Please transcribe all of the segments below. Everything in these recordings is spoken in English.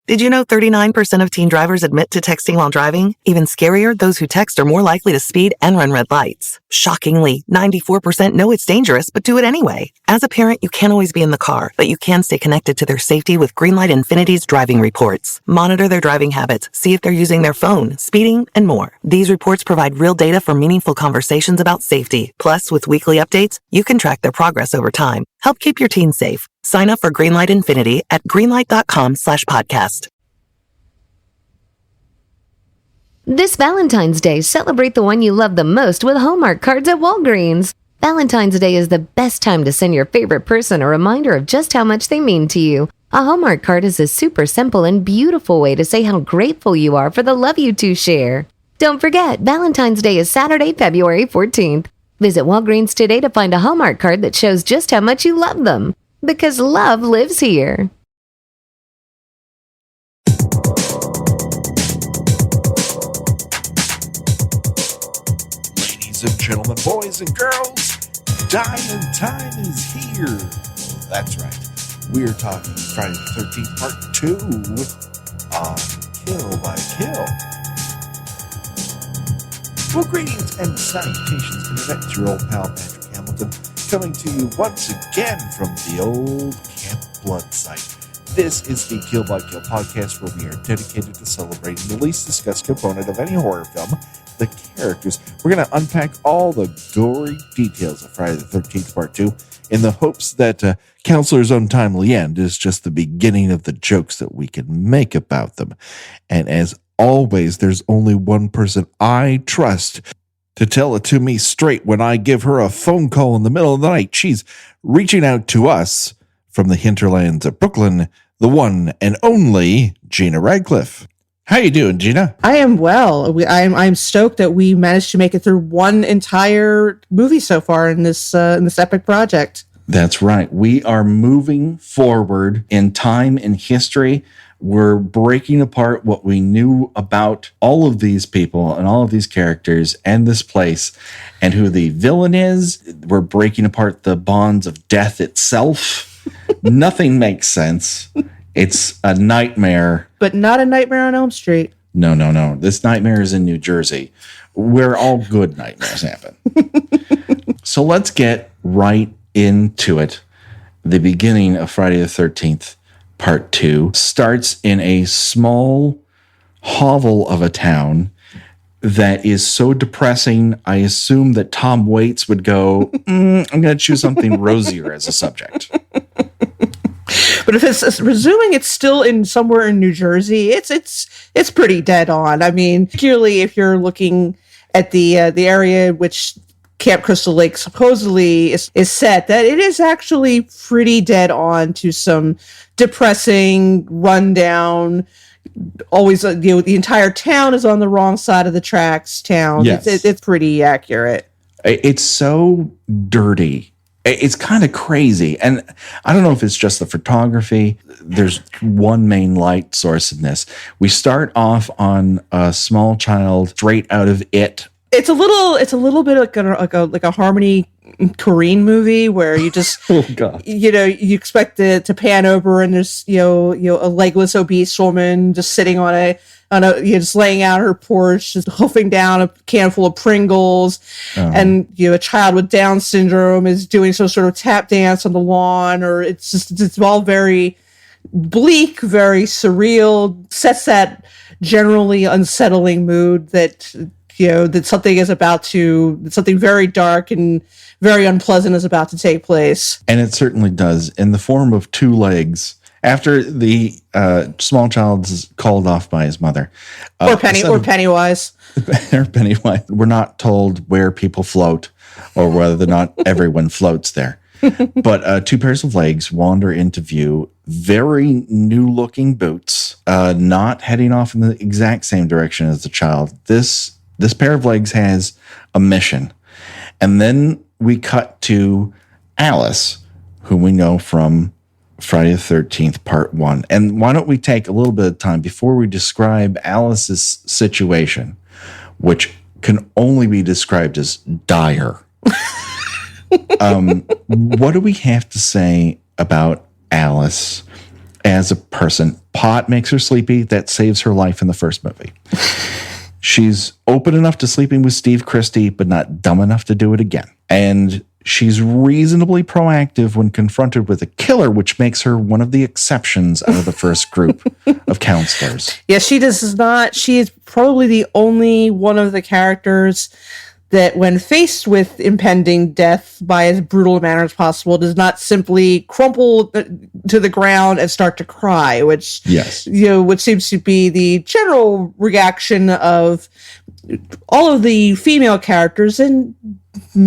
Did you know 39% of teen drivers admit to texting while driving? Even scarier, those who text are more likely to speed and run red lights. Shockingly, 94% know it's dangerous but do it anyway. As a parent, you can't always be in the car, but you can stay connected to their safety with Greenlight Infinity's driving reports. Monitor their driving habits, see if they're using their phone, speeding, and more. These reports provide real data for meaningful conversations about safety. Plus, with weekly updates, you can track their progress over time. Help keep your teens safe. Sign up for Greenlight Infinity at greenlight.com/podcast. This Valentine's Day, celebrate the one you love the most with Hallmark cards at Walgreens. Valentine's Day is the best time to send your favorite person a reminder of just how much they mean to you. A Hallmark card is a super simple and beautiful way to say how grateful you are for the love you two share. Don't forget, Valentine's Day is Saturday, February 14th. Visit Walgreens today to find a Hallmark card that shows just how much you love them. Because love lives here. Ladies and gentlemen, boys and girls, Dying Time is here. That's right. We're talking Friday the 13th Part 2 on Kill by Kill. Well, greetings and salutations, Internet. It's your old pal, Patrick Hamilton, coming to you once again from the old Camp Blood site. This is the Kill by Kill podcast, where we are dedicated to celebrating the least discussed component of any horror film, the characters. We're going to unpack all the gory details of Friday the 13th Part 2 in the hopes that Counselor's Untimely End is just the beginning of the jokes that we can make about them. And as always, there's only one person I trust to tell it to me straight when I give her a phone call in the middle of the night. She's reaching out to us from the hinterlands of Brooklyn, the one and only Gina Radcliffe. How you doing, Gina? I am well. I'm stoked that we managed to make it through one entire movie so far in this epic project. That's right. We are moving forward in time and history. We're breaking apart what we knew about all of these people and all of these characters and this place and who the villain is. We're breaking apart the bonds of death itself. Nothing makes sense. It's a nightmare. But not a Nightmare on Elm Street. No. This nightmare is in New Jersey, where all good nightmares happen. So let's get right into it. The beginning of Friday the 13th. Part 2 starts in a small hovel of a town that is so depressing, I assume that Tom Waits would go, I'm going to choose something rosier as a subject. But if it's presuming it's still in somewhere in New Jersey, it's pretty dead on. I mean, particularly if you're looking at the area which Camp Crystal Lake supposedly is set, that it is actually pretty dead on to some depressing, rundown, always, the entire town is on the wrong side of the tracks town. Yes. It's pretty accurate. It's so dirty. It's kind of crazy. And I don't know if it's just the photography. There's one main light source in this. We start off on a small child straight out of It. It's a little bit like a Harmony Korine movie where you just Oh God. You expect it to pan over and there's a legless obese woman just sitting on a just laying out her porch, just hoofing down a can full of Pringles, and a child with Down syndrome is doing some sort of tap dance on the lawn, or it's all very bleak, very surreal, sets that generally unsettling mood that that something very dark and very unpleasant is about to take place. And it certainly does, in the form of two legs. After the small child is called off by his mother. Or Pennywise. Or Pennywise. We're not told where people float or whether or not everyone floats there. But two pairs of legs wander into view. Very new-looking boots, not heading off in the exact same direction as the child. This pair of legs has a mission. And then we cut to Alice, who we know from Friday the 13th, Part 1. And why don't we take a little bit of time before we describe Alice's situation, which can only be described as dire. What do we have to say about Alice as a person. Pot makes her sleepy. That saves her life in the first movie. She's open enough to sleeping with Steve Christie, but not dumb enough to do it again. And she's reasonably proactive when confronted with a killer, which makes her one of the exceptions out of the first group of counselors. Yeah, she does not. She is probably the only one of the characters that, when faced with impending death by as brutal a manner as possible, does not simply crumple to the ground and start to cry, which, yes, which seems to be the general reaction of all of the female characters and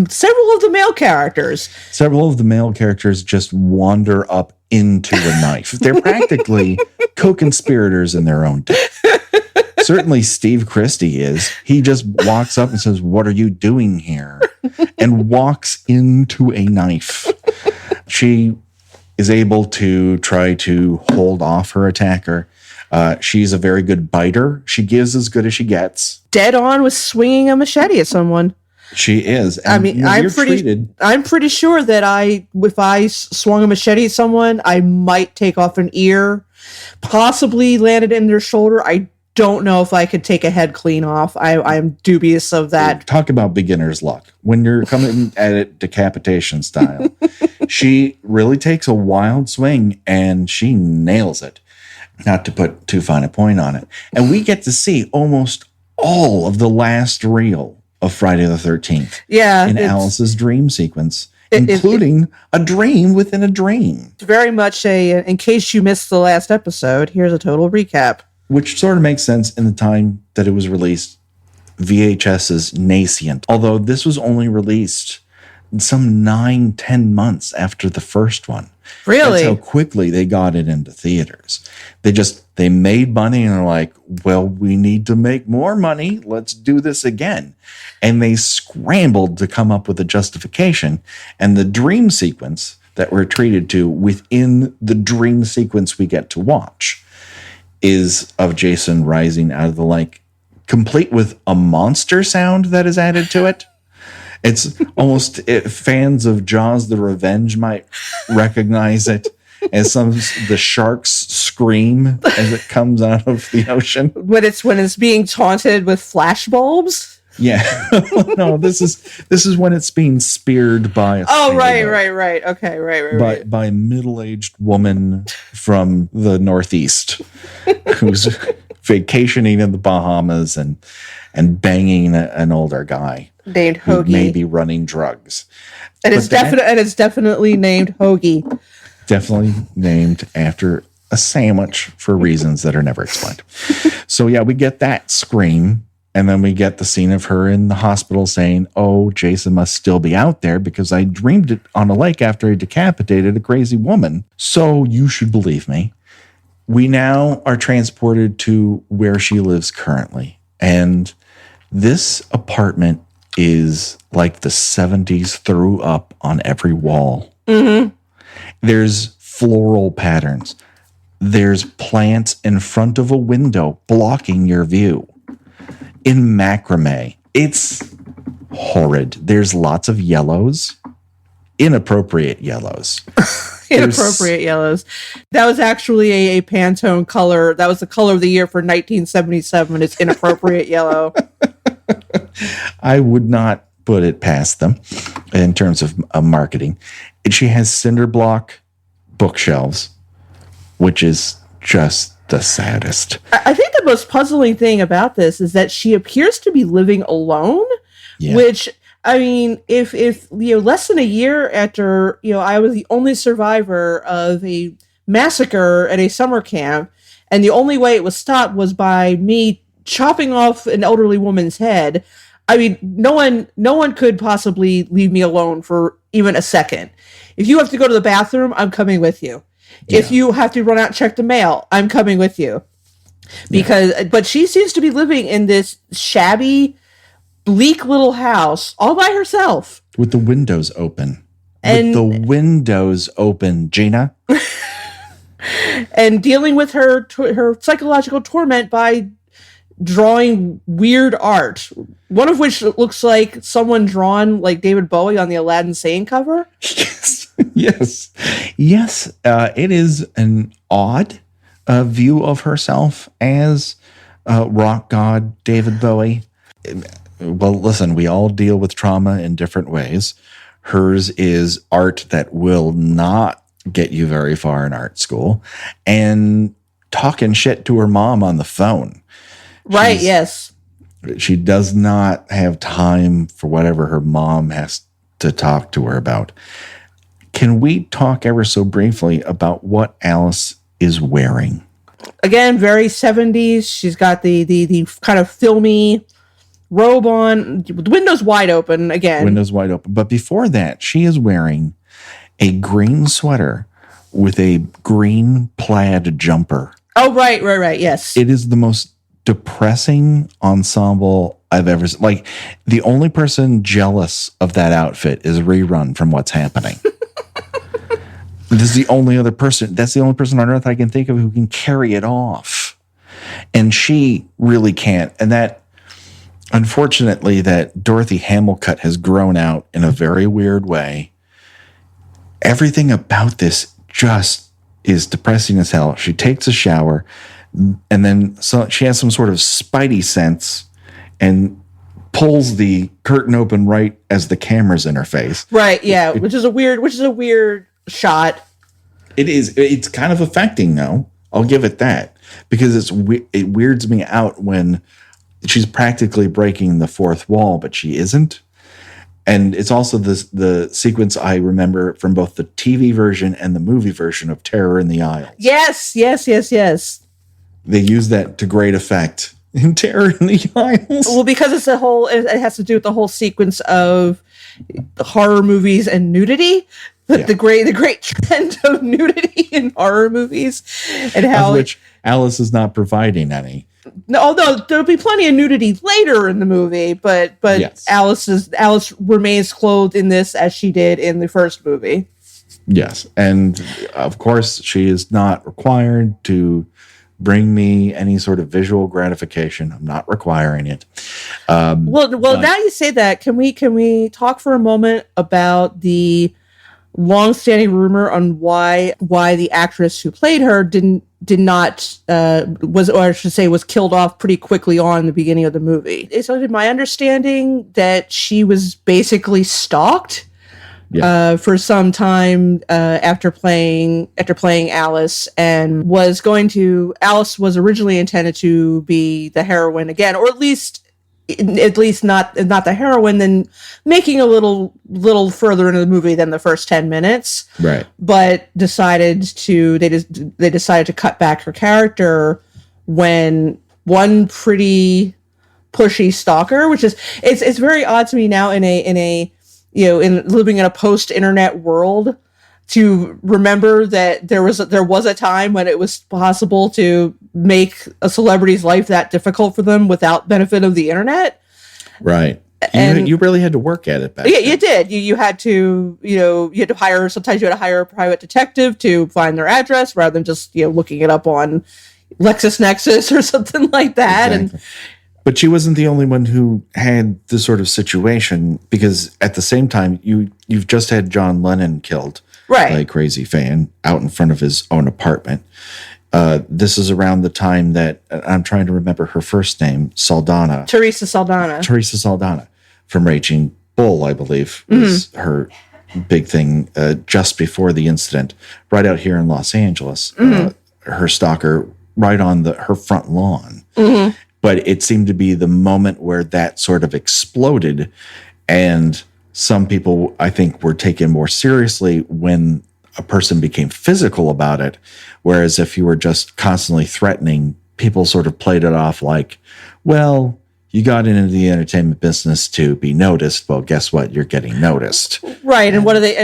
several of the male characters. Several of the male characters just wander up into a knife. They're practically co-conspirators in their own death. Certainly Steve Christie is. He just walks up and says, "What are you doing here?" and walks into a knife. She is able to try to hold off her attacker. She's a very good biter. She gives as good as she gets. Dead on with swinging a machete at someone. She is. And, I mean, I'm pretty sure that if I swung a machete at someone, I might take off an ear, possibly land it in their shoulder. I don't know if I could take a head clean off. I'm dubious of that. Talk about beginner's luck. When you're coming at it decapitation style, she really takes a wild swing and she nails it. Not to put too fine a point on it. And we get to see almost all of the last reel of Friday the 13th. Yeah. In Alice's dream sequence, including a dream within a dream. It's very much in case you missed the last episode, here's a total recap. Which sort of makes sense in the time that it was released. VHS is nascent. Although this was only released some 9-10 months after the first one. Really? That's how quickly they got it into theaters. They made money and are like, well, we need to make more money. Let's do this again. And they scrambled to come up with a justification. And the dream sequence that we're treated to within the dream sequence we get to watch is of Jason rising out of the lake, complete with a monster sound that is added to it. It's almost, fans of Jaws the Revenge might recognize it as the sharks scream as it comes out of the ocean. When it's being taunted with flashbulbs? Yeah. No, this is when it's being speared by a right. Okay, right. By a middle-aged woman from the Northeast who's vacationing in the Bahamas and banging an older guy named Hoagie, who may be running drugs. And it's definitely named Hoagie. Definitely named after a sandwich for reasons that are never explained. So yeah, we get that scream. And then we get the scene of her in the hospital saying, "Oh, Jason must still be out there because I dreamed it on a lake after I decapitated a crazy woman. So you should believe me." We now are transported to where she lives currently. And this apartment is like the 70s threw up on every wall. Mm-hmm. There's floral patterns. There's plants in front of a window blocking your view. In macrame. It's horrid. There's lots of yellows. Inappropriate yellows. Inappropriate yellows. That was actually a Pantone color. That was the color of the year for 1977. It's inappropriate yellow. I would not put it past them in terms of marketing. She has cinder block bookshelves, which is just the saddest. I think the most puzzling thing about this is that she appears to be living alone, which, I mean, if less than a year after, I was the only survivor of a massacre at a summer camp, and the only way it was stopped was by me chopping off an elderly woman's head. I mean, no one could possibly leave me alone for even a second. If you have to go to the bathroom, I'm coming with you. Yeah. If you have to run out and check the mail, I'm coming with you. But she seems to be living in this shabby, bleak little house all by herself. With the windows open. Gina. And dealing with her psychological torment by drawing weird art One of which looks like someone drawn like David Bowie on the Aladdin Sane cover. Yes. It is an odd view of herself as rock god David Bowie. Well, listen, we all deal with trauma in different ways. Hers is art that will not get you very far in art school, and talking shit to her mom on the phone. Right, yes. She does not have time for whatever her mom has to talk to her about. Can we talk ever so briefly about what Alice is wearing? Again, very 70s. She's got the kind of filmy robe on, the windows wide open again. Windows wide open. But before that, she is wearing a green sweater with a green plaid jumper. Oh, right, yes. It is the most depressing ensemble I've ever seen. Like, the only person jealous of that outfit is Rerun from What's Happening. This is the only other person. That's the only person on earth I can think of who can carry it off. And she really can't. And that, unfortunately, that Dorothy Hamilcutt has grown out in a very weird way. Everything about this just is depressing as hell. She takes a shower, and then she has some sort of spidey sense and pulls the curtain open right as the camera's in her face. Right, yeah, which is a weird shot. It is. It's kind of affecting, though. I'll give it that, because it weirds me out when she's practically breaking the fourth wall, but she isn't. And it's also the sequence I remember from both the TV version and the movie version of Terror in the Aisles. Yes. They use that to great effect in Terror in the Aisles. Well, because it has to do with the whole sequence of horror movies and nudity. The great trend of nudity in horror movies, and how of which Alice is not providing any. No, there'll be plenty of nudity later in the movie, but yes. Alice remains clothed in this as she did in the first movie. Yes, and of course she is not required to bring me any sort of visual gratification. I'm not requiring it. Well, now you say that, can we talk for a moment about the long-standing rumor on why the actress who played her was killed off pretty quickly on in the beginning of the movie. It's my understanding that she was basically stalked for some time after playing Alice, and Alice was originally intended to be the heroine again, or at least not the heroine, then making a little further into the movie than the first 10 minutes. Right. But they decided to cut back her character when one pretty pushy stalker, which is it's very odd to me now in living in a post-internet world, to remember that there was a time when it was possible to make a celebrity's life that difficult for them without benefit of the internet. Right. And you really had to work at it back then. You did. You had to, sometimes you had to hire a private detective to find their address rather than just, looking it up on LexisNexis or something like that. Exactly. But she wasn't the only one who had this sort of situation, because at the same time, you've just had John Lennon killed. Right. By a crazy fan out in front of his own apartment. This is around the time that I'm trying to remember her first name, Teresa Saldana from Raging Bull, I believe, was her big thing just before the incident, right out here in Los Angeles. Her stalker right on her front lawn. Mm-hmm. But it seemed to be the moment where that sort of exploded, and some people, I think, were taken more seriously when a person became physical about it, whereas if you were just constantly threatening, people sort of played it off like, well, you got into the entertainment business to be noticed. Well, guess what? You're getting noticed. Right. And what are they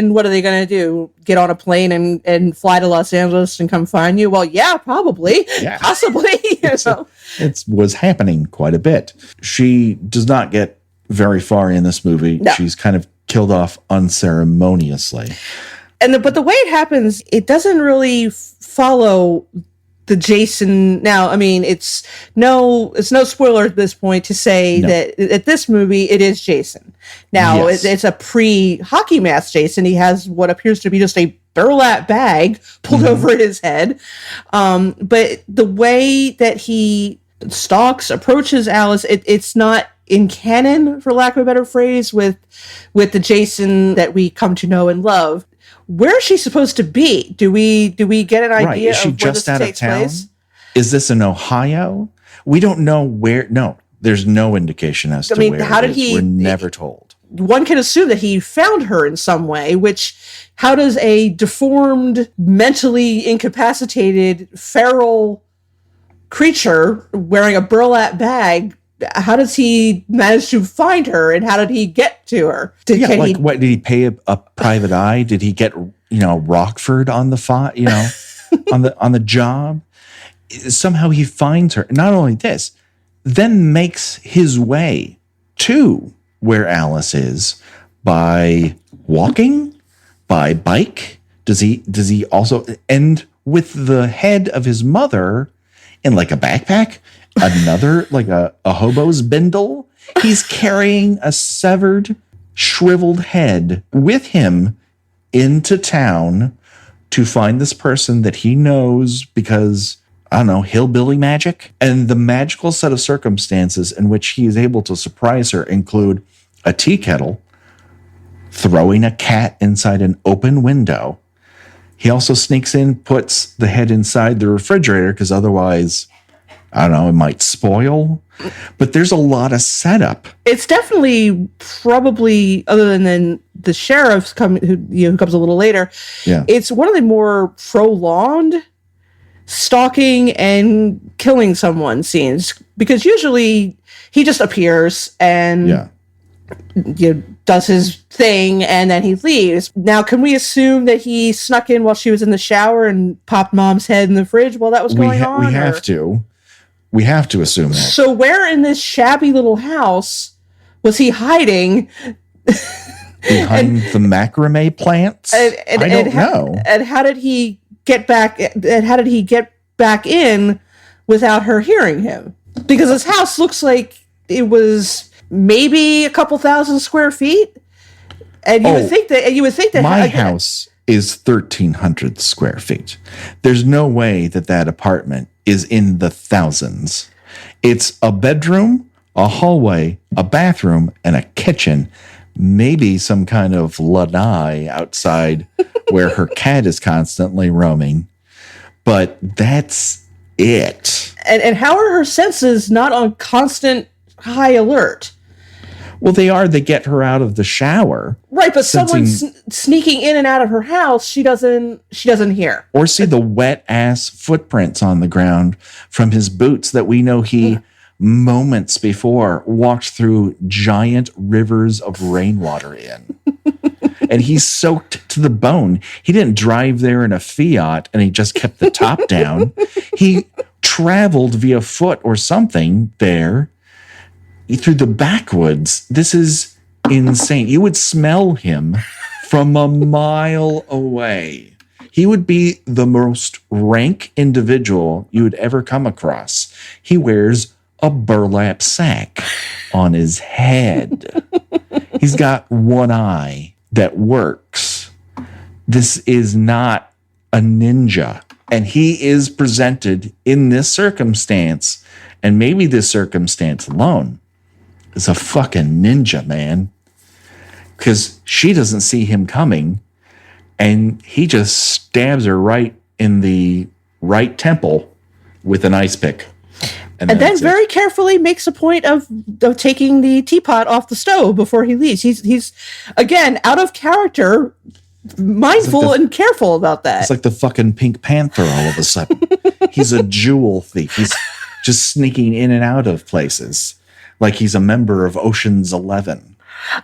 going to do? Get on a plane and fly to Los Angeles and come find you? Well, yeah, probably. Yeah. Possibly. It was happening quite a bit. She does not get very far in this movie. No. She's kind of killed off unceremoniously. But the way it happens, it doesn't really follow the Jason. Now, I mean, it's no spoiler at this point to say that at this movie it is Jason. Now, it's a pre-hockey mask Jason. He has what appears to be just a burlap bag pulled over his head. But the way that he approaches Alice, it's not in canon, for lack of a better phrase, with the Jason that we come to know and love. Where is she supposed to be? Do we get an idea Is she of where just this out takes of town? place? Is this in Ohio? We don't know where. No, there's no indication as to where. How did he? We're never told. One can assume that he found her in some way, which, how does a deformed, mentally incapacitated, feral creature wearing a burlap bag, how does he manage to find her, and how did he get to her? What did he pay a private eye? Did he get Rockford on the on the job? Somehow he finds her. Not only this, then makes his way to where Alice is by walking, by bike. Does he also end with the head of his mother in like a backpack? Another, like a hobo's bindle? He's carrying a severed, shriveled head with him into town to find this person that he knows because, I don't know, hillbilly magic. And the magical set of circumstances in which he is able to surprise her include a tea kettle, throwing a cat inside an open window. He also sneaks in, puts the head inside the refrigerator because otherwise, I don't know, it might spoil. But there's a lot of setup. It's definitely probably, other than the sheriff who comes a little later, it's one of the more prolonged stalking and killing someone scenes, because usually he just appears and does his thing and then he leaves. Now, can we assume that he snuck in while she was in the shower and popped mom's head in the fridge while that was going on? We have to. We have to assume that. So where in this shabby little house was he hiding? Behind the macrame plants? I don't know. And how did he get back? And how did he get back in without her hearing him? Because this house looks like it was maybe a couple thousand square feet, and you would think that my house is 1,300 square feet. There's no way that apartment is in the thousands. It's a bedroom, a hallway, a bathroom, and a kitchen. Maybe some kind of lanai outside where her cat is constantly roaming. But that's it. And how are her senses not on constant high alert? Well, they are. They get her out of the shower. Right, but someone's sneaking in and out of her house, she doesn't hear. Or see the wet-ass footprints on the ground from his boots that we know he, moments before, walked through giant rivers of rainwater in. And he's soaked to the bone. He didn't drive there in a Fiat and he just kept the top down. He traveled via foot or something there through the backwoods. This is insane. You would smell him from a mile away. He would be the most rank individual you would ever come across. He wears a burlap sack on his head. He's got one eye that works. This is not a ninja. And he is presented in this circumstance, and maybe this circumstance alone, is a fucking ninja, man. Because she doesn't see him coming, and he just stabs her right in the right temple with an ice pick. And then very carefully makes a point of taking the teapot off the stove before he leaves. He's again, out of character, mindful and careful about that. It's like the fucking Pink Panther all of a sudden. He's a jewel thief. He's just sneaking in and out of places like he's a member of Ocean's 11.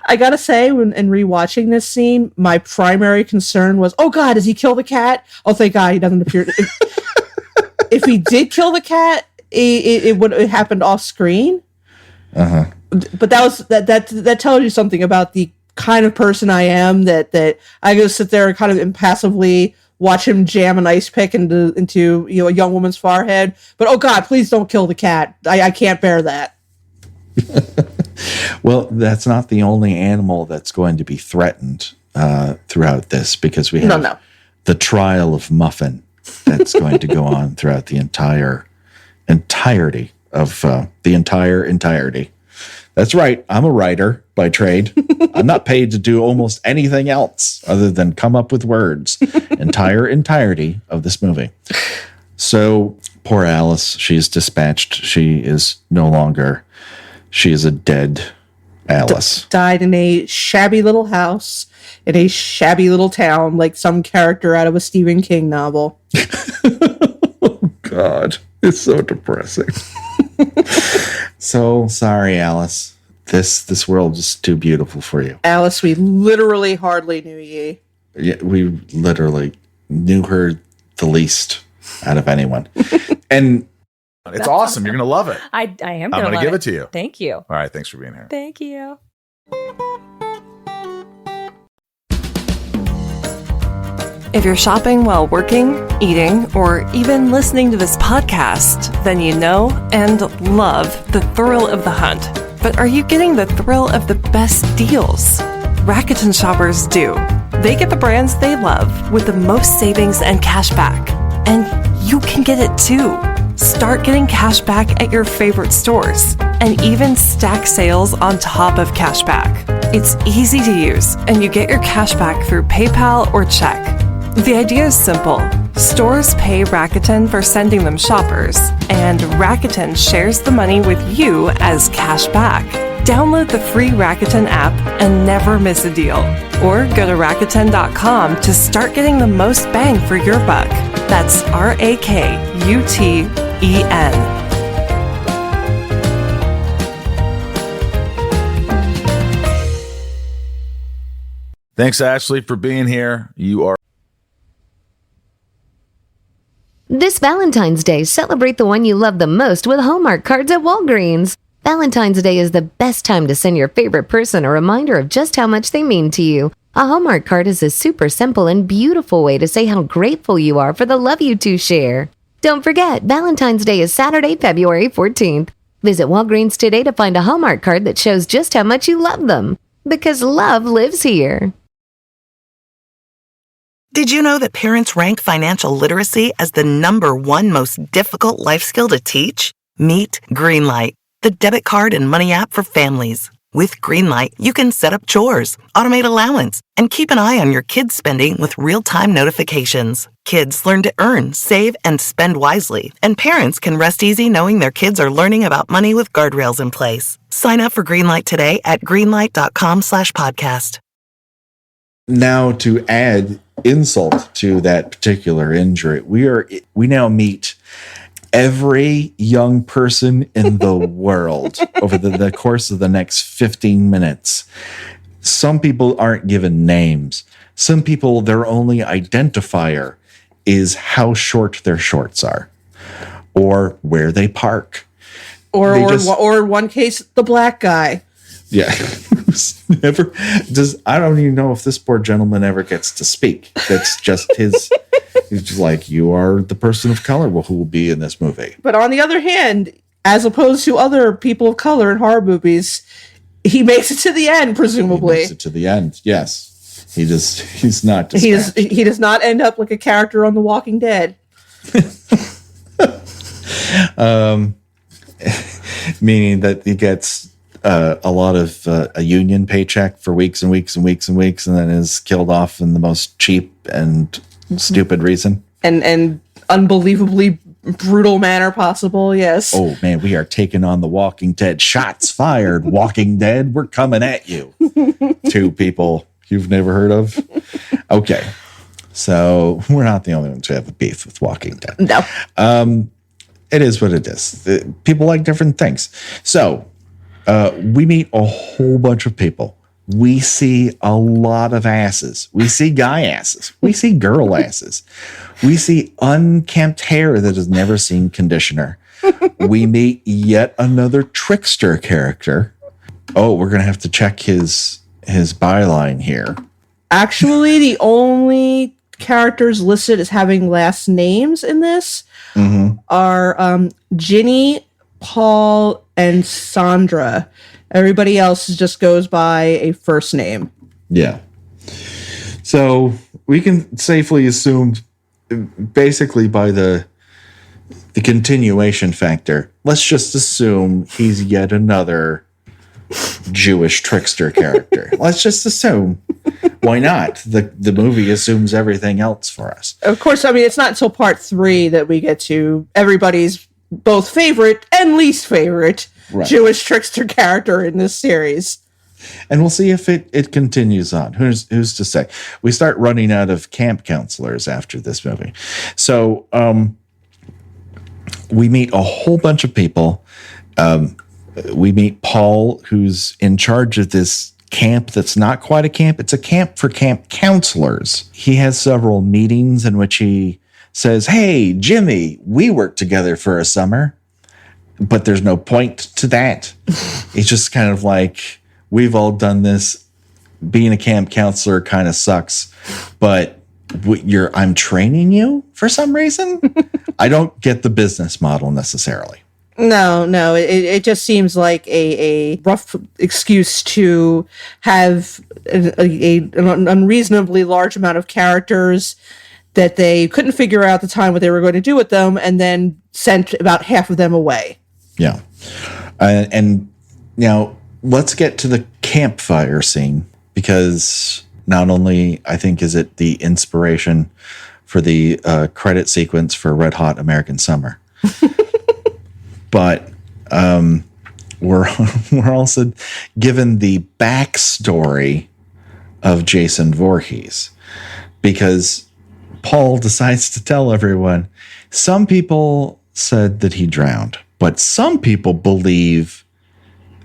I gotta say, in rewatching this scene, my primary concern was, oh God, does he kill the cat? Oh, thank God he doesn't appear. If he did kill the cat, it would have happened off screen. But that tells you something about the kind of person I am, that I go sit there and kind of impassively watch him jam an ice pick into a young woman's forehead. But oh God, please don't kill the cat. I can't bear that. Well, that's not the only animal that's going to be threatened throughout this, because we have the trial of Muffin that's going to go on throughout the entirety of the entirety. That's right. I'm a writer by trade. I'm not paid to do almost anything else other than come up with words. Entirety of this movie. So poor Alice, she's dispatched. She is a dead Alice. Died in a shabby little house in a shabby little town, like some character out of a Stephen King novel. Oh God, it's so depressing. So sorry, Alice. This world is too beautiful for you. Alice, we literally hardly knew ye. Yeah, we literally knew her the least out of anyone. And it's awesome. You're going to love it. I am I'm going to give it to you. Thank you. All right. Thanks for being here. Thank you. If you're shopping while working, eating, or even listening to this podcast, then you know and love the thrill of the hunt. But are you getting the thrill of the best deals? Rakuten shoppers do. They get the brands they love with the most savings and cash back. And you can get it too. Start getting cash back at your favorite stores and even stack sales on top of cash back. It's easy to use and you get your cash back through PayPal or check. The idea is simple. Stores pay Rakuten for sending them shoppers, and Rakuten shares the money with you as cash back. Download the free Rakuten app and never miss a deal. Or go to Rakuten.com to start getting the most bang for your buck. That's RAKUTEN. Thanks, Ashley, for being here. You are. This Valentine's Day, celebrate the one you love the most with Hallmark cards at Walgreens. Valentine's Day is the best time to send your favorite person a reminder of just how much they mean to you. A Hallmark card is a super simple and beautiful way to say how grateful you are for the love you two share. Don't forget, Valentine's Day is Saturday, February 14th. Visit Walgreens today to find a Hallmark card that shows just how much you love them. Because love lives here. Did you know that parents rank financial literacy as the #1 most difficult life skill to teach? Meet Greenlight, the debit card and money app for families. With Greenlight, you can set up chores, automate allowance, and keep an eye on your kids' spending with real-time notifications. Kids learn to earn, save, and spend wisely, and parents can rest easy knowing their kids are learning about money with guardrails in place. Sign up for Greenlight today at greenlight.com/podcast. Now, to add insult to that particular injury, we now meet every young person in the world over the course of the next 15 minutes. Some people aren't given names. Some people, their only identifier is how short their shorts are or where they park. Or in one case, the black guy. Yeah. I don't even know if this poor gentleman ever gets to speak. That's just his. He's just like, you are the person of color who will be in this movie. But on the other hand, as opposed to other people of color in horror movies, he makes it to the end, presumably. He makes it to the end, yes. He's not dispatched. He does not end up like a character on The Walking Dead. Meaning that he gets a lot of a union paycheck for weeks and weeks and weeks and weeks, and then is killed off in the most cheap and stupid reason. And unbelievably brutal manner possible, yes. Oh, man, we are taking on The Walking Dead. Shots fired, Walking Dead. We're coming at you. 2 people you've never heard of. Okay. So we're not the only ones who have a beef with Walking Dead. No. It is what it is. People like different things. So we meet a whole bunch of people. We see a lot of asses. We see guy asses. We see girl asses. We see unkempt hair that has never seen conditioner. We meet yet another trickster character. Oh, we're going to have to check his byline here. Actually, the only characters listed as having last names in this are Ginny, Paul, and Sandra. Everybody else just goes by a first name. Yeah. So we can safely assume, basically by the continuation factor, let's just assume he's yet another Jewish trickster character. Let's just assume. Why not? The movie assumes everything else for us. Of course, I mean, it's not until part 3 that we get to everybody's both favorite and least favorite Jewish trickster character in this series. And we'll see if it continues on. Who's to say? We start running out of camp counselors after this movie. So we meet a whole bunch of people. We meet Paul, who's in charge of this camp that's not quite a camp. It's a camp for camp counselors. He has several meetings in which he says, hey, Jimmy, we worked together for a summer. But there's no point to that. It's just kind of like, we've all done this. Being a camp counselor kind of sucks. But I'm training you for some reason? I don't get the business model necessarily. No, it just seems like a rough excuse to have an unreasonably large amount of characters that they couldn't figure out at the time what they were going to do with them, and then sent about half of them away. Yeah. And now let's get to the campfire scene, because not only, I think, is it the inspiration for the credit sequence for Red Hot American Summer, but we're also given the backstory of Jason Voorhees, because Paul decides to tell everyone, some people said that he drowned, but some people believe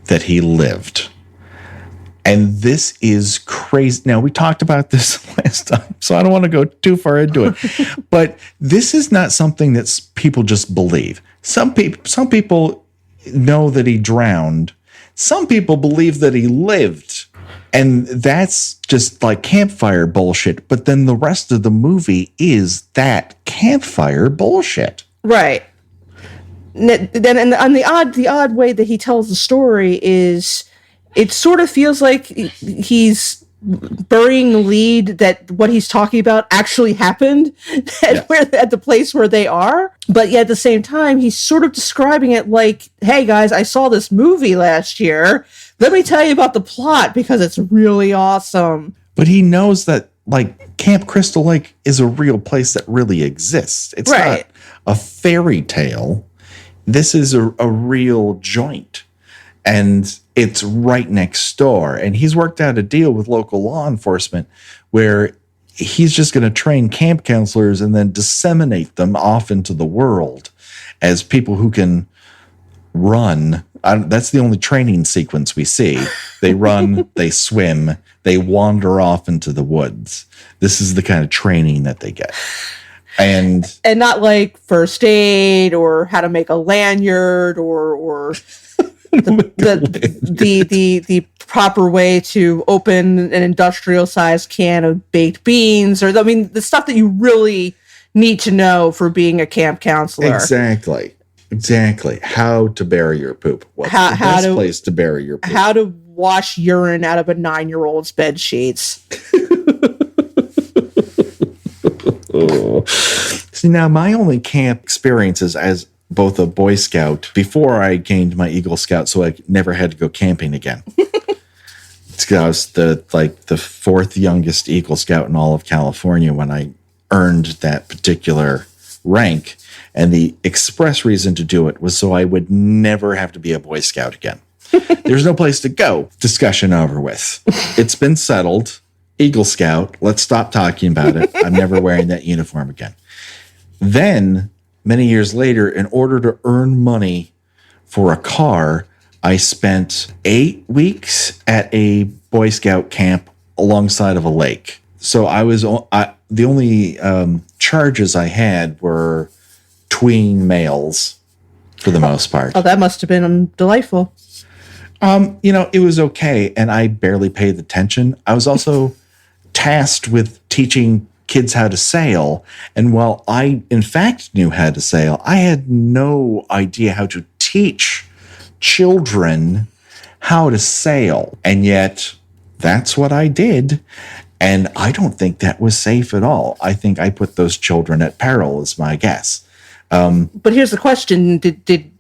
that he lived. And this is crazy. Now, we talked about this last time, so I don't want to go too far into it. But this is not something that people just believe. Some people know that he drowned. Some people believe that he lived. And that's just like campfire bullshit. But then the rest of the movie is that campfire bullshit. Right. Then and the odd way that he tells the story is, it sort of feels like he's burying the lead that what he's talking about actually happened at the place where they are. But yet at the same time, he's sort of describing it like, hey guys, I saw this movie last year. Let me tell you about the plot because it's really awesome. But he knows that, like, Camp Crystal Lake is a real place that really exists. It's not a fairy tale. This is a real joint. And it's right next door. And he's worked out a deal with local law enforcement where he's just going to train camp counselors and then disseminate them off into the world as people who can run. That's the only training sequence we see. They run, they swim, they wander off into the woods. This is the kind of training that they get. And not like first aid or how to make a lanyard or the proper way to open an industrial sized can of baked beans, or the stuff that you really need to know for being a camp counselor. Exactly. How to bury your poop. What's the best place to bury your poop? How to wash urine out of a 9-year-old's bed sheets. See, now my only camp experiences as both a Boy Scout before I gained my Eagle Scout, so I never had to go camping again. I was the fourth youngest Eagle Scout in all of California when I earned that particular rank, and the express reason to do it was so I would never have to be a Boy Scout again. There's no place to go. Discussion over with. It's been settled. Eagle Scout. Let's stop talking about it. I'm never wearing that uniform again. Then, many years later, in order to earn money for a car, I spent 8 weeks at a Boy Scout camp alongside of a lake. So the only charges I had were tween males for the most part. Oh, that must have been delightful. It was okay, and I barely paid attention. I was also tasked with teaching kids how to sail. And while I, in fact, knew how to sail, I had no idea how to teach children how to sail. And yet, that's what I did. And I don't think that was safe at all. I think I put those children at peril, is my guess. But here's the question: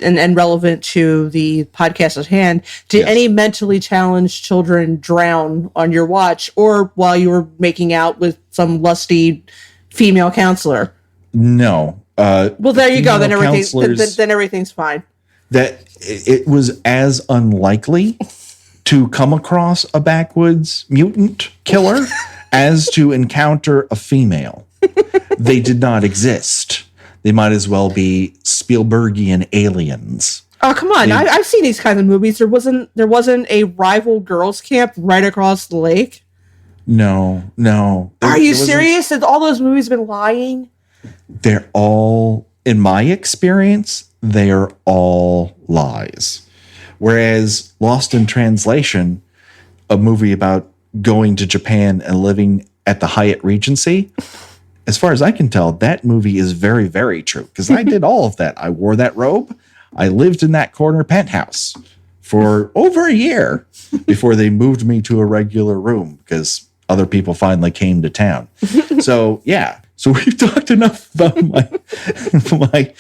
and relevant to the podcast at hand, did Yes. any mentally challenged children drown on your watch, or while you were making out with some lusty female counselor? No. Well, there you go. Then female everything's counselors- then everything's fine. that it was as unlikely to come across a backwoods mutant killer as to encounter a female. They did not exist. They might as well be Spielbergian aliens. Oh, come on! I've seen these kinds of movies. There wasn't a rival girls' camp right across the lake. No. Are you There wasn't- serious? Have all those movies been lying? They're all, in my experience, they are all lies. Whereas Lost in Translation, a movie about going to Japan and living at the Hyatt Regency, as far as I can tell, that movie is very, very true. Because I did all of that. I wore that robe. I lived in that corner penthouse for over a year before they moved me to a regular room because other people finally came to town. So, yeah. So we've talked enough about my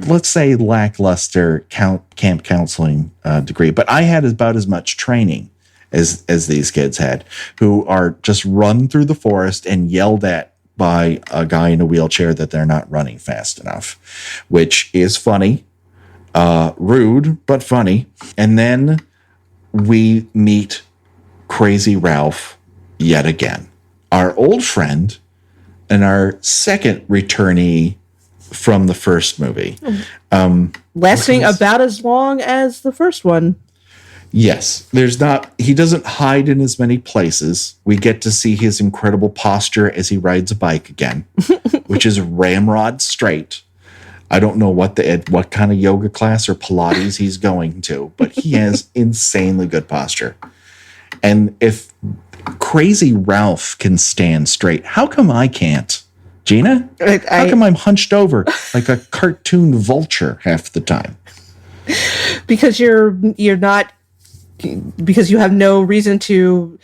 let's say, lackluster camp counseling degree. But I had about as much training as these kids had, who are just run through the forest and yelled at by a guy in a wheelchair that they're not running fast enough, which is funny, rude, but funny. And then we meet Crazy Ralph yet again, our old friend and our second returnee from the first movie. Lasting about as long as the first one. Yes, he doesn't hide in as many places. We get to see his incredible posture as he rides a bike again, which is ramrod straight. I don't know what kind of yoga class or Pilates he's going to, but he has insanely good posture. And if Crazy Ralph can stand straight, how come I can't? Gina? How come I'm hunched over like a cartoon vulture half the time? Because you're not, because you have no reason to.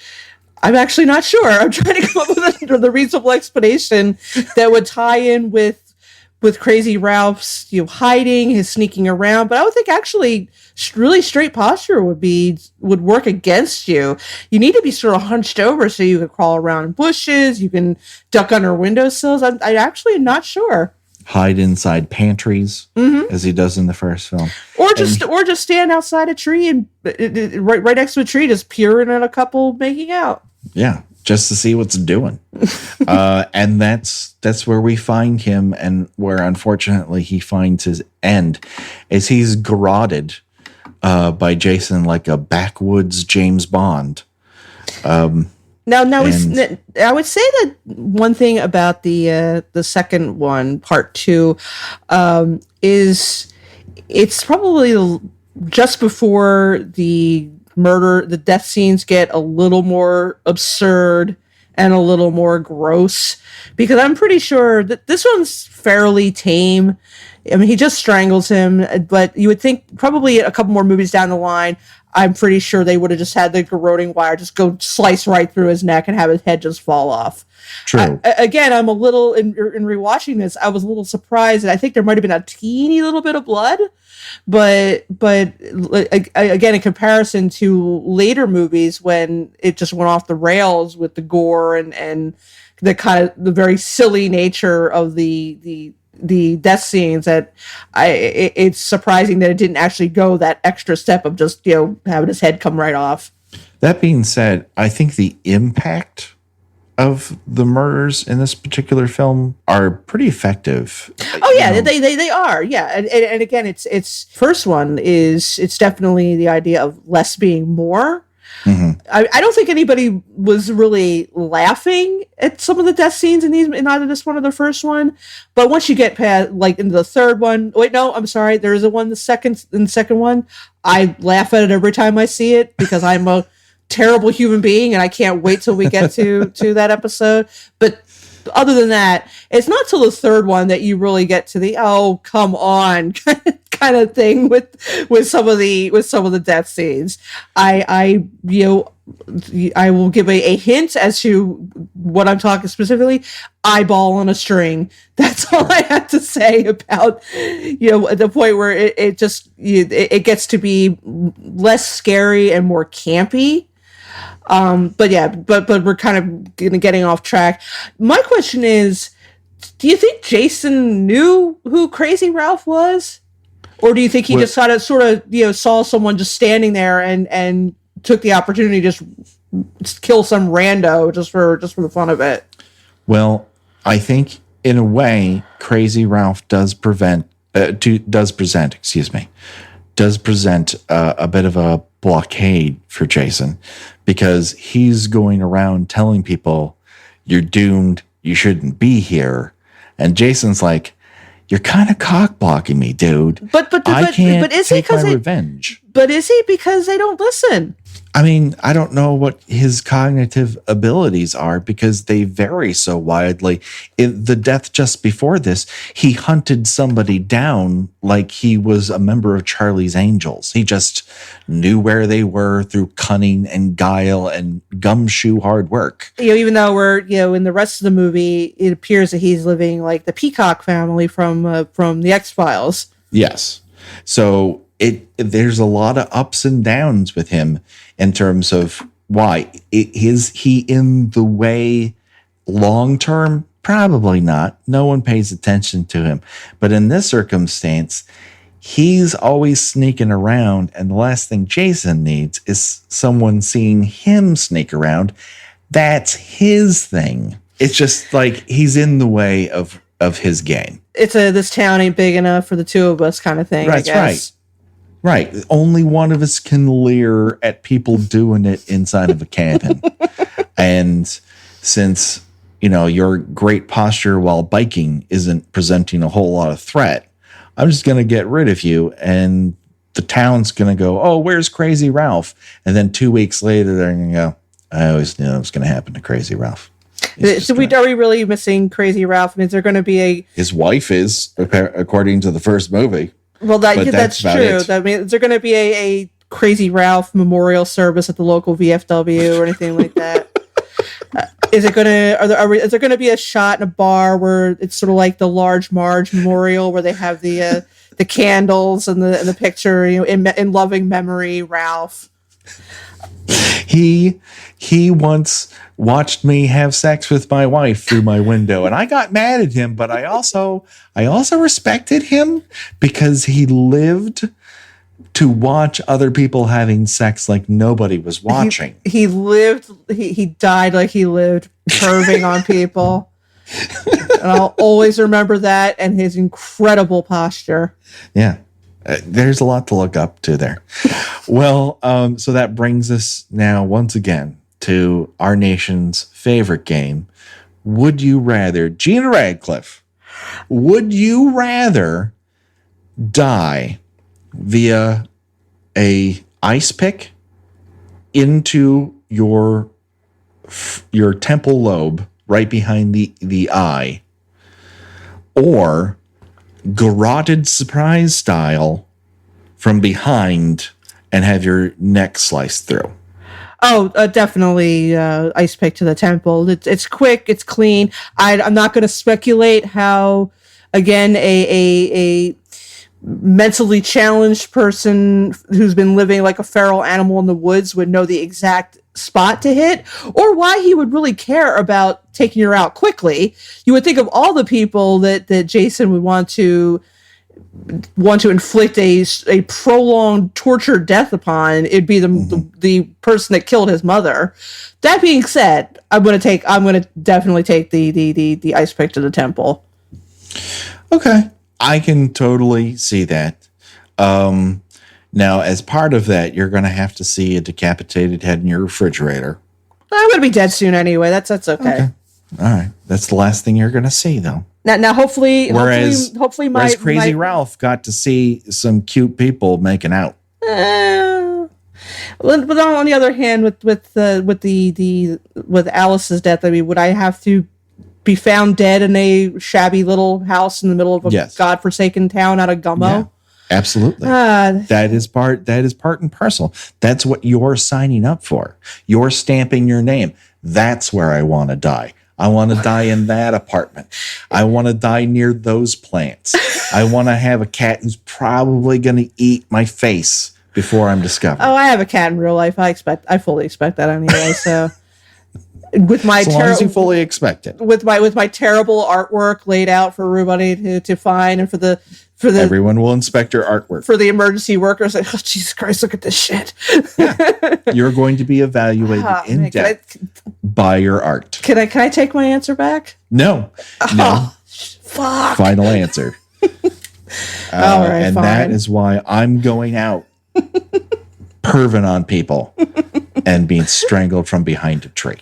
I'm actually not sure. I'm trying to come up with the reasonable explanation that would tie in with Crazy Ralph's hiding, his sneaking around. But I would think actually really straight posture would work against you. You need to be sort of hunched over so you can crawl around bushes. You can duck under windowsills. I actually am not sure. Hide inside pantries as he does in the first film, or just stand outside a tree and right next to a tree, just peering at a couple making out. Yeah, just to see what's doing. And that's where we find him, and where unfortunately he finds his end, as he's garroted by Jason like a backwoods James Bond. Now, I would say that one thing about the second one, part 2, is it's probably just before the death scenes get a little more absurd and a little more gross, because I'm pretty sure that this one's fairly tame. I mean, he just strangles him, but you would think probably a couple more movies down the line, I'm pretty sure they would have just had the garroting wire just go slice right through his neck and have his head just fall off. True. Again, I'm a little, in rewatching this, I was a little surprised. I think there might have been a teeny little bit of blood, but again, in comparison to later movies when it just went off the rails with the gore and the kind of the very silly nature of the death scenes, that it's surprising that it didn't actually go that extra step of just having his head come right off. That being said, I think the impact of the murders in this particular film are pretty effective. Oh yeah, they are. Yeah, and again, it's first one it's definitely the idea of less being more. Mm-hmm. I don't think anybody was really laughing at some of the death scenes in either this one or the first one. But once you get past, like, into the third one, wait, no, I'm sorry, there is the second one. I laugh at it every time I see it because I'm a terrible human being and I can't wait till we get to that episode. But other than that, it's not till the third one that you really get to the oh come on kind of thing with some of the death scenes. I will give a hint as to what I'm talking specifically. Eyeball on a string. That's all I have to say about at the point where it gets to be less scary and more campy. But we're kind of getting off track. My question is, do you think Jason knew who Crazy Ralph was? Or do you think he just sort of saw someone just standing there and took the opportunity to just kill some rando just for the fun of it? Well, I think in a way, Crazy Ralph does present a bit of a blockade for Jason, because he's going around telling people you're doomed, you shouldn't be here, and Jason's like, you're kind of cock blocking me, dude. But is he because revenge? But is he because they don't listen? I mean, I don't know what his cognitive abilities are because they vary so widely. In the death just before this, he hunted somebody down like he was a member of Charlie's Angels. He just knew where they were through cunning and guile and gumshoe hard work. Even though we're in the rest of the movie, it appears that he's living like the Peacock family from the X-Files. Yes. So there's a lot of ups and downs with him in terms of why. Is he in the way long term? Probably not. No one pays attention to him. But in this circumstance, he's always sneaking around, and the last thing Jason needs is someone seeing him sneak around. That's his thing. It's just like he's in the way of his game. It's this town ain't big enough for the two of us kind of thing. That's right. Right. Only one of us can leer at people doing it inside of a cabin. And since, your great posture while biking isn't presenting a whole lot of threat, I'm just going to get rid of you. And the town's going to go, oh, where's Crazy Ralph? And then 2 weeks later, they're going to go, I always knew it was going to happen to Crazy Ralph. So are we really missing Crazy Ralph? I mean, is there going to be his wife is, according to the first movie. Well, that's true. I mean, is there going to be a Crazy Ralph memorial service at the local VFW or anything like that? Is there going to be a shot in a bar where it's sort of like the Large Marge Memorial, where they have the candles and the picture, in loving memory, Ralph? He once watched me have sex with my wife through my window, and I got mad at him, but I also respected him because he lived to watch other people having sex like nobody was watching. He died like he lived, perving on people. And I'll always remember that and his incredible posture. Yeah. There's a lot to look up to there. Well, so that brings us now once again to our nation's favorite game. Would you rather, Gina Radcliffe, would you rather die via a ice pick into your temple lobe right behind the eye, or garroted surprise style from behind and have your neck sliced through? Oh, definitely ice pick to the temple. It's quick, it's clean. I'm not going to speculate how, again, a mentally challenged person who's been living like a feral animal in the woods would know the exact spot to hit, or why he would really care about taking her out quickly. You would think of all the people that Jason would want to inflict a prolonged torture death upon. It'd be the person that killed his mother. That being said, I'm going to definitely take the ice pick to the temple. Okay, I can totally see that. Now, as part of that, you're going to have to see a decapitated head in your refrigerator. I'm going to be dead soon anyway. That's okay. All right, that's the last thing you're going to see, though. Now, hopefully, whereas Crazy my Ralph got to see some cute people making out. But on the other hand, with Alice's death, I mean, would I have to be found dead in a shabby little house in the middle of a godforsaken town out of Gummo. Yeah, absolutely. That is part and parcel. That's what you're signing up for. You're stamping your name. That's where I want to die. I want to die in that apartment. I want to die near those plants. I want to have a cat who's probably going to eat my face before I'm discovered. Oh, I have a cat in real life. I fully expect that anyway. So, with my as long as you fully expect it, with my terrible artwork laid out for everybody to find, and for the everyone will inspect your artwork for the emergency workers. Like, oh Jesus Christ, look at this shit. Yeah. You're going to be evaluated in depth by your art. Can I take my answer back? No. Fuck. Final answer. All right, and fine. that is why I'm going out perving on people and being strangled from behind a tree.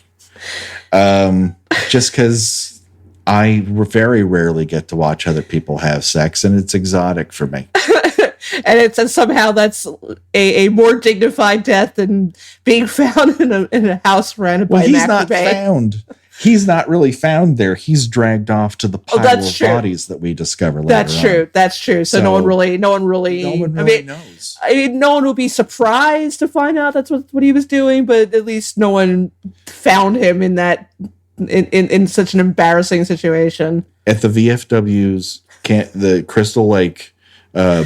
Just because I very rarely get to watch other people have sex, and it's exotic for me. And somehow that's a more dignified death than being found in a house surrounded by he's not found. He's not really found there. He's dragged off to the pile of bodies that we discover later on. That's true. So no one really knows. I mean, no one will be surprised to find out that's what he was doing, but at least no one found him in that in such an embarrassing situation. At the VFW's the Crystal Lake, their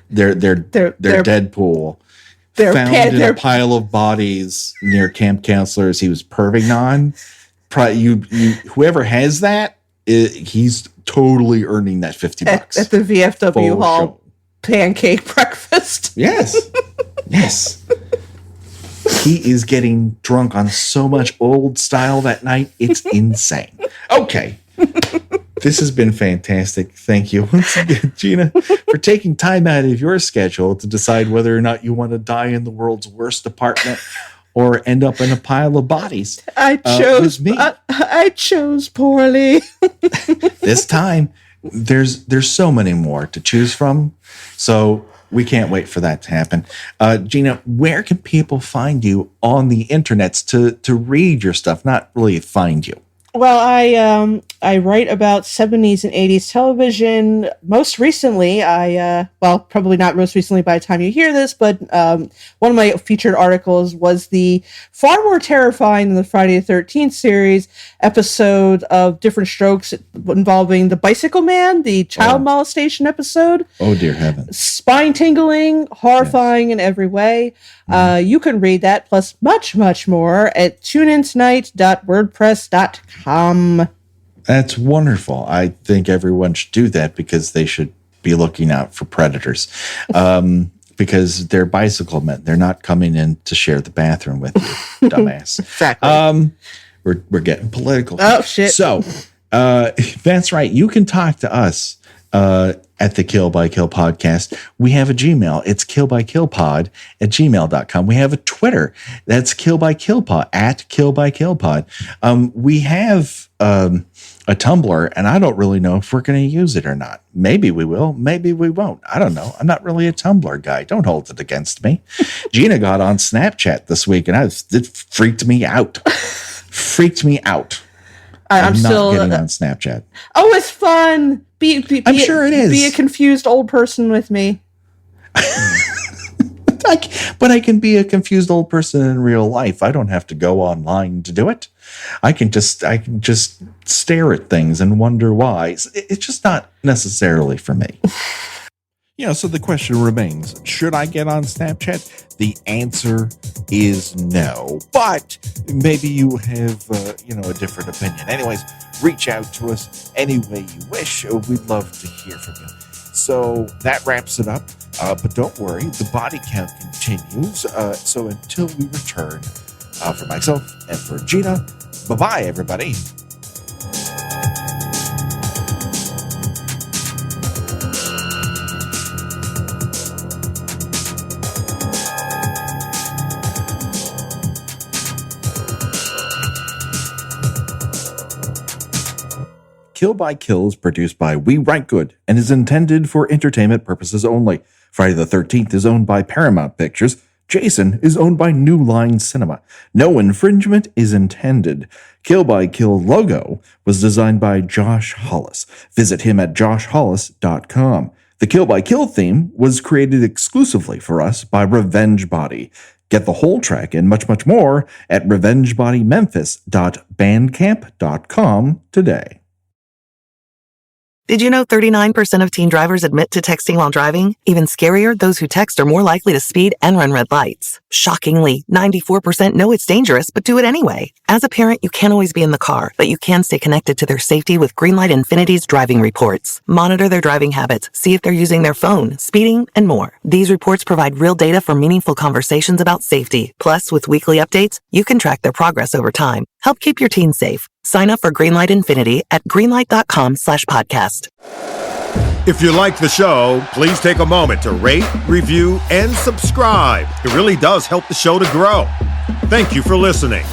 Deadpool found in a pile of bodies near Camp Counselors he was perving on. Whoever has that, he's totally earning that $50 at the VFW hall pancake breakfast. Yes. He is getting drunk on so much old style that night. It's insane. Okay. This has been fantastic. Thank you once again, Gina, for taking time out of your schedule to decide whether or not you want to die in the world's worst apartment or end up in a pile of bodies. I chose me. I chose poorly. This time, there's so many more to choose from. So we can't wait for that to happen. Gina, where can people find you on the internets to read your stuff, not really find you? Well, I write about 70s and 80s television. Most recently, probably not most recently by the time you hear this, but one of my featured articles was the far more terrifying than the Friday the 13th series episode of Different Strokes involving the Bicycle Man, the child molestation episode. Oh, dear heavens. Spine-tingling, horrifying in every way. You can read that, plus much, much more at tuneintonight.wordpress.com. That's wonderful. I think everyone should do that because they should be looking out for predators. Because they're bicycle men. They're not coming in to share the bathroom with you, dumbass. Exactly. We're getting political. Oh, shit. So, that's right. You can talk to us at the Kill by Kill podcast. We have a Gmail. It's killbykillpod@gmail.com. We have a Twitter. That's killbykillpod @killbykillpod. We have a Tumblr, and I don't really know if we're going to use it or not. Maybe we will. Maybe we won't. I don't know. I'm not really a Tumblr guy. Don't hold it against me. Gina got on Snapchat this week, and it freaked me out. I'm still not getting on Snapchat. Oh, it's fun. I'm sure it is. Be a confused old person with me. But I can be a confused old person in real life. I don't have to go online to do it. I can just stare at things and wonder why. It's just not necessarily for me. So the question remains, should I get on Snapchat? The answer is no. But maybe you have, a different opinion. Anyways, reach out to us any way you wish. We'd love to hear from you. So that wraps it up. But don't worry, the body count continues. So until we return, for myself and for Gina, bye-bye, everybody. Kill by Kill is produced by We Write Good and is intended for entertainment purposes only. Friday the 13th is owned by Paramount Pictures. Jason is owned by New Line Cinema. No infringement is intended. Kill by Kill logo was designed by Josh Hollis. Visit him at joshhollis.com. The Kill by Kill theme was created exclusively for us by Revenge Body. Get the whole track and much, much more at revengebodymemphis.bandcamp.com today. Did you know 39% of teen drivers admit to texting while driving? Even scarier, those who text are more likely to speed and run red lights. Shockingly, 94% know it's dangerous but do it anyway. As a parent, you can't always be in the car, but you can stay connected to their safety with Greenlight Infinity's driving reports. Monitor their driving habits, see if they're using their phone, speeding, and more. These reports provide real data for meaningful conversations about safety. Plus, with weekly updates, you can track their progress over time. Help keep your teens safe. Sign up for Greenlight Infinity at greenlight.com/podcast. If you like the show, please take a moment to rate, review, and subscribe. It really does help the show to grow. Thank you for listening.